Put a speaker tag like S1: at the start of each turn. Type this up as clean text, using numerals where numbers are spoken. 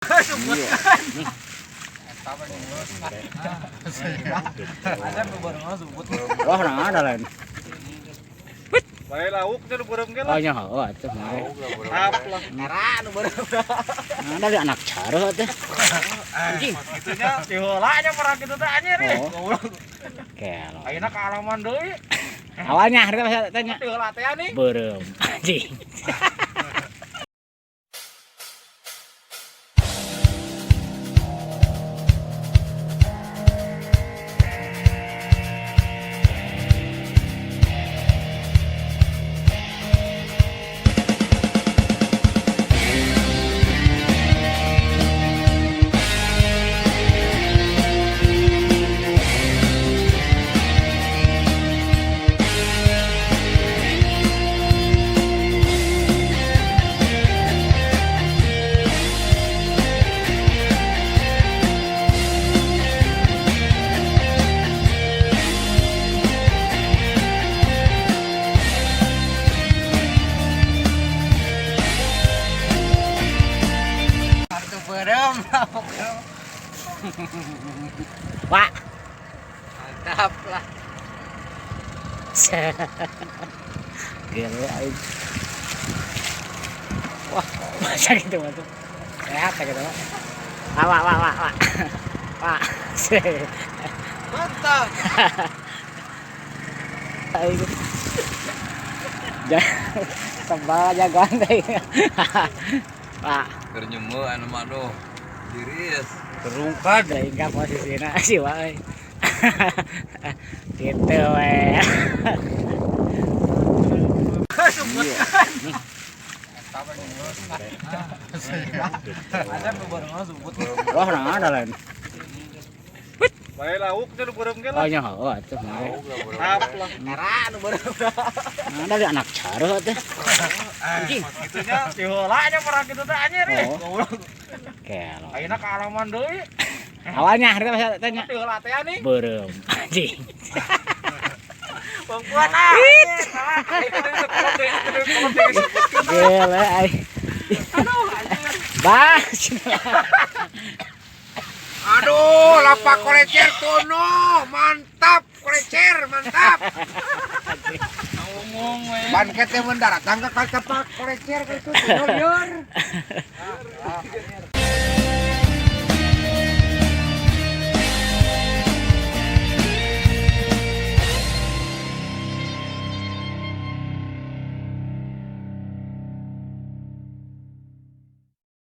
S1: Wah, ada lain.
S2: Bae lauk teh beureum ge
S1: Oh
S2: lah.
S1: nya heuh atuh.
S2: Aplah. Era nu beureum.
S1: Ada di anak cara teh.
S2: Anjing. Gitunya si heula nya pernah kitu teh anjir. Goblok.
S1: Kelo.
S2: Ayeuna kaalaman deui.
S1: Awalnya harita saya tanya.
S2: Si heula teh nih.
S1: Beureum anjing.
S2: Beureum.
S1: Wah,
S2: Mantap lah.
S1: gila aing. Wah, masa gitu mah tuh. Sehat ya gitu mah. Wah. Wah.
S2: Mantap.
S1: Aing. Tebal jagoan teh. Wah,
S3: Keur nyemu anu mah aduh. Diris.
S1: terungkad aing ka posisina si wae. Gitu we.
S2: Ada beureum subut.
S1: Wah, ada lain.
S2: Bae lauk teh beureum ge
S1: Oh
S2: lah.
S1: nya heuh atuh.
S2: Aplah. Era nu beureum.
S1: Ada di anak cara teh.
S2: Anjing. Gitunya si heula nya pernah kitu teh anjir. Goblok.
S1: Kelo.
S2: Ayeuna kaalaman deui.
S1: Awalnya harita saya tanya.
S2: Si heula teh nih.
S1: Beureum anjing.
S2: Perempuan
S1: Gila aing. Bah.
S3: Aduh, lapak kolecer tono. Mantap, kolecer, mantap.
S2: ngomong we.
S3: Ban kete mendarat tangga ka cepak kolecer ka itu tono lieur.